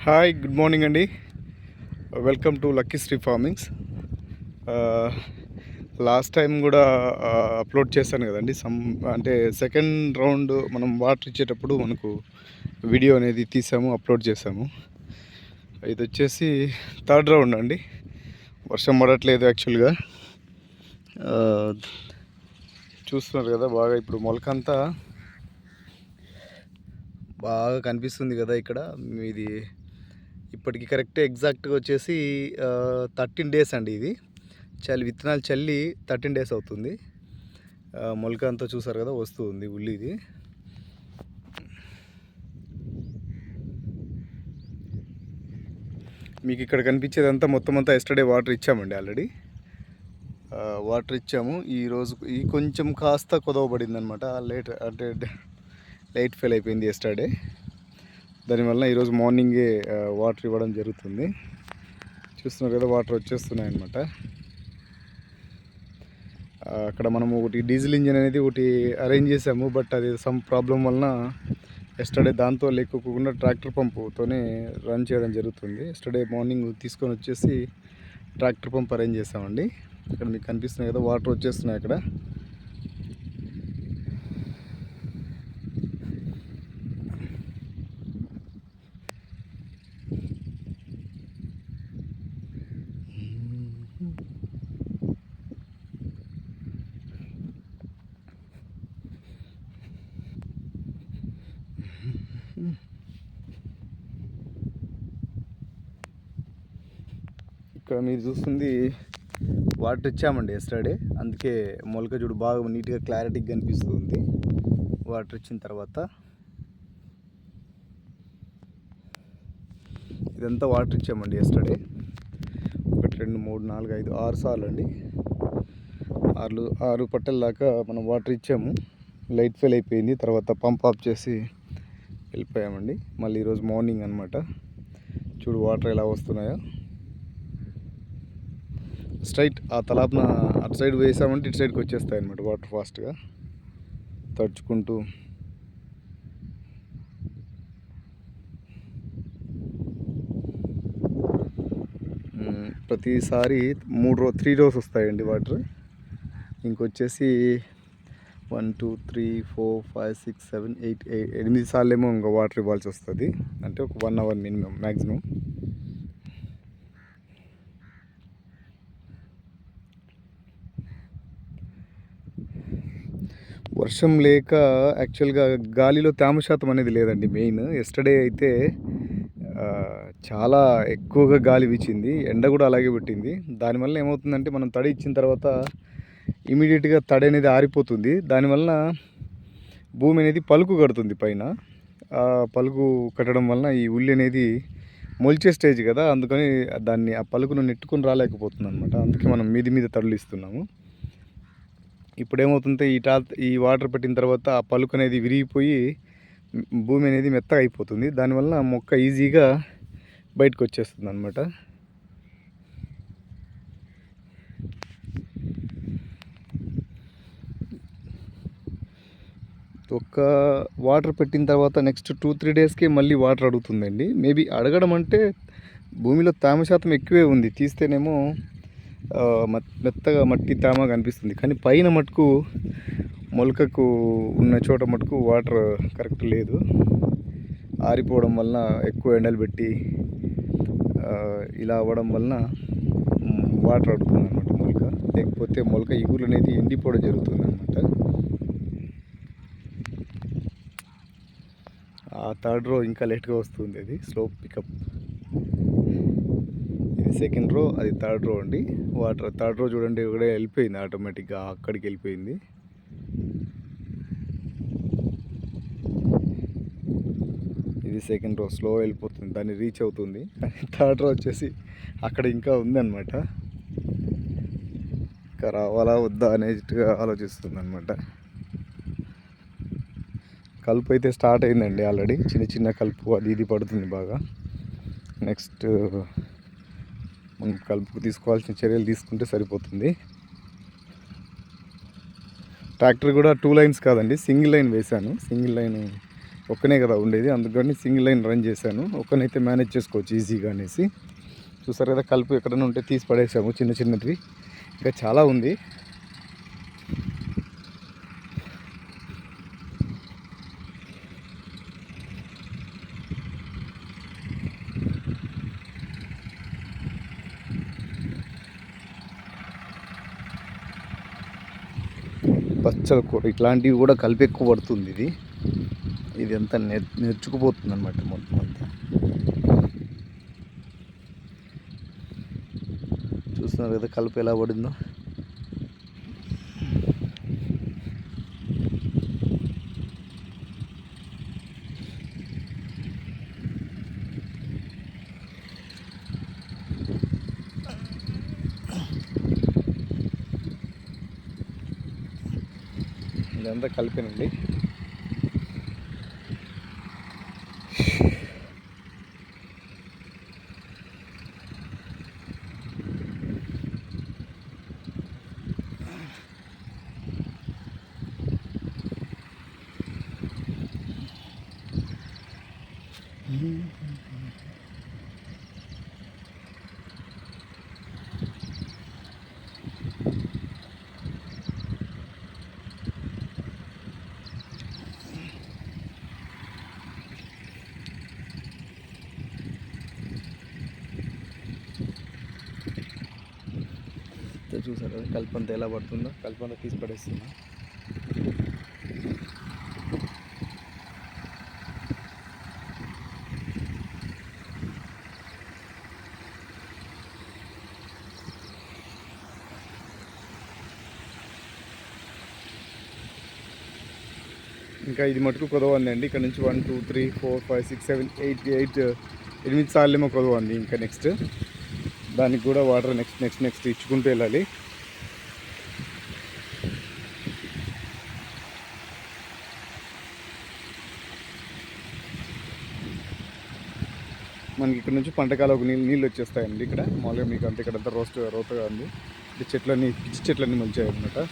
Hi, good morning అండి. Welcome to lucky Sri farmings. Last time కూడా upload చేశాను కదండి. అంటే సెకండ్ రౌండ్ మనం వాటర్ ఇచ్చేటప్పుడు మనకు వీడియో అనేది తీసాము, అప్లోడ్ చేసాము. ఇది వచ్చేసి థర్డ్ రౌండ్ అండి. వర్షం పడట్లేదు యాక్చువల్గా. చూస్తున్నారు కదా, బాగా ఇప్పుడు మొలకంతా బాగా కనిపిస్తుంది కదా ఇక్కడ. ఇది ఇప్పటికి కరెక్ట్ ఎగ్జాక్ట్గా వచ్చేసి 13 డేస్ అండి. ఇది విత్తనాలు చల్లి 13 డేస్ అవుతుంది. మొలక అంతా చూసారు కదా, వస్తుంది ఉల్లి. ఇది మీకు ఇక్కడ కనిపించేదంతా మొత్తం అంతా ఎస్టర్డే వాటర్ ఇచ్చామండి. ఆల్రెడీ వాటర్ ఇచ్చాము. ఈరోజు ఈ కొంచెం కాస్త కొదవబడింది అనమాట. లైట్ ఫెయిల్ అయిపోయింది ఎస్టర్డే. దానివల్ల ఈరోజు మార్నింగే వాటర్ ఇవ్వడం జరుగుతుంది. చూస్తున్నారు కదా, వాటర్ వచ్చేస్తున్నాయి అన్నమాట. అక్కడ మనం ఒకటి డీజిల్ ఇంజిన్ అనేది ఒకటి అరేంజ్ చేసాము, బట్ అది సమ్ ప్రాబ్లం వలన ఎస్టర్డే దాంతో లేకోకుండా ట్రాక్టర్ పంపుతోనే రన్ చేయడం జరుగుతుంది. ఎస్టర్డే మార్నింగ్ తీసుకొని వచ్చేసి ట్రాక్టర్ పంప్ అరేంజ్ చేసామండి. ఇక్కడ మీకు కనిపిస్తున్నాయి కదా, వాటర్ వచ్చేస్తున్నాయి అక్కడ. ఇక్కడ మీరు చూస్తుంది వాటర్ ఇచ్చామండి ఎస్టర్డే. అందుకే మొలక చూడు బాగా నీట్గా క్లారిటీగా కనిపిస్తుంది వాటర్ ఇచ్చిన తర్వాత. ఇదంతా వాటర్ ఇచ్చామండి ఎస్టర్డే. 1 2 3 4 5 6 సార్లు అండి. 6 పట్టల దాకా మనం వాటర్ ఇచ్చాము. లైట్ ఫెయిల్ అయిపోయింది, తర్వాత పంప్ ఆఫ్ చేసి వెళ్ళిపోయామండి. మళ్ళీ ఈరోజు మార్నింగ్ అనమాట. చూడు వాటర్ ఎలా వస్తున్నాయో. స్ట్రైట్ ఆ తలాపున అటు సైడ్ వేసామంటే ఇటు సైడ్కి వచ్చేస్తాయి అన్నమాట వాటర్ ఫాస్ట్గా తడుచుకుంటూ. ప్రతిసారి 3 రోజు వస్తాయండి వాటర్. ఇంకొచ్చేసి 1 2 3 4 5 6 7 8 సార్లు ఏమో ఇంకా వాటర్ ఇవ్వాల్సి వస్తుంది. అంటే ఒక 1 అవర్ మినిమం మ్యాక్సిమం. వర్షం లేక యాక్చువల్గా గాలిలో తేమ శాతం అనేది లేదండి మెయిన్. ఎస్టర్డే అయితే చాలా ఎక్కువగా గాలి వీచింది, ఎండ కూడా అలాగే పెట్టింది. దానివల్ల ఏమవుతుందంటే మనం తడి ఇచ్చిన తర్వాత ఇమీడియట్గా తడి అనేది ఆరిపోతుంది. దానివల్ల భూమి అనేది పలుకు కడుతుంది పైన. పలుకు కట్టడం వలన ఈ ఉల్లి అనేది మొలిచే స్టేజ్ కదా, అందుకని దాన్ని ఆ పలుకును నెట్టుకొని రాలేకపోతుంది అనమాట. అందుకే మనం మీద తడులు ఇస్తున్నాము. ఇప్పుడు ఏమవుతుంటే ఈ వాటర్ పెట్టిన తర్వాత ఆ పలుకు అనేది విరిగిపోయి భూమి అనేది మెత్తగా అయిపోతుంది. దానివల్ల మొక్క ఈజీగా బయటకు వచ్చేస్తుంది అనమాట. ఒక్క వాటర్ పెట్టిన తర్వాత నెక్స్ట్ 2-3 డేస్కి మళ్ళీ వాటర్ అడుగుతుందండి. మేబీ అడగడం అంటే భూమిలో తేమ శాతం ఎక్కువే ఉంది, తీస్తేనేమో మెత్తగా మట్టి తేమ కనిపిస్తుంది. కానీ పైన మటుకు మొలకకు ఉన్న చోట మటుకు వాటర్ కరెక్ట్ లేదు. ఆరిపోవడం వలన ఎక్కువ ఎండలు పెట్టి ఇలా అవ్వడం వలన వాటర్ అడుగుతుంది అన్నమాట మొలక. లేకపోతే మొలక ఇగురు అనేది ఎండిపోవడం జరుగుతుంది అన్నమాట. ఆ థర్డ్ రో ఇంకా లేట్గా వస్తుంది, అది స్లోప్ పికప్. ఇది సెకండ్ రో, అది థర్డ్ రో అండి. వాటర్ థర్డ్ రో చూడండి ఇక్కడే వెళ్ళిపోయింది, ఆటోమేటిక్గా అక్కడికి వెళ్ళిపోయింది. ఇది సెకండ్ రో స్లో వెళ్ళిపోతుంది, దాన్ని రీచ్ అవుతుంది. కానీ థర్డ్ రో వచ్చేసి అక్కడ ఇంకా ఉందన్నమాట. ఇంకా రావాలా వద్దా అనేట్టుగా ఆలోచిస్తుంది అనమాట. కలుపు అయితే స్టార్ట్ అయిందండి ఆల్రెడీ. చిన్న కలుపు అది ఇది పడుతుంది బాగా. నెక్స్ట్ మనం కలుపుకు తీసుకోవాల్సిన చర్యలు తీసుకుంటే సరిపోతుంది. ట్రాక్టర్ కూడా 2 లైన్స్ కాదండి, సింగిల్ లైన్ వేశాను. సింగిల్ లైన్ ఒక్కనే కదా ఉండేది, అందుకని సింగిల్ లైన్ రన్ చేశాను. ఒక్కనైతే మేనేజ్ చేసుకోవచ్చు ఈజీగా అనేసి. చూసారు కదా, కలుపు ఎక్కడైనా ఉంటే తీసి పడేసాము, చిన్న చిన్నవి. ఇంకా చాలా ఉంది. పచ్చల కూర ఇట్లాంటివి కూడా కలిపి ఎక్కువ పడుతుంది. ఇది అంతా నేర్చుకుపోతుంది అనమాట మొత్తం అంతా. చూస్తున్నారు కదా కలుపు ఎలా పడిందో. ఇదంతా కలిపానండి. చూసారు కల్పంత ఎలా పడుతుందో, కల్పంత తీసి పడేస్తున్నా. ఇంకా ఇది మటుకు కొదవండి. ఇక్కడ నుంచి 1 2 3 4 5 6 7 8 8 సార్లేమో కొదవండి. ఇంకా నెక్స్ట్ దానికి కూడా వాటర్ నెక్స్ట్ ఇచ్చుకుంటూ వెళ్ళాలి. మనకి ఇక్కడ నుంచి పంటకాలకు నీళ్ళు వచ్చేస్తాయండి. ఇక్కడ మామూలుగా మీకు అంతా ఇక్కడంతా రోతగా ఉంది. పిచ్చి చెట్లన్నీ మంచిగా అనమాట.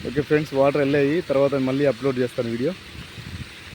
ఓకే ఫ్రెండ్స్, వాటర్ వెళ్ళాయి, తర్వాత మళ్ళీ అప్లోడ్ చేస్తాను వీడియో.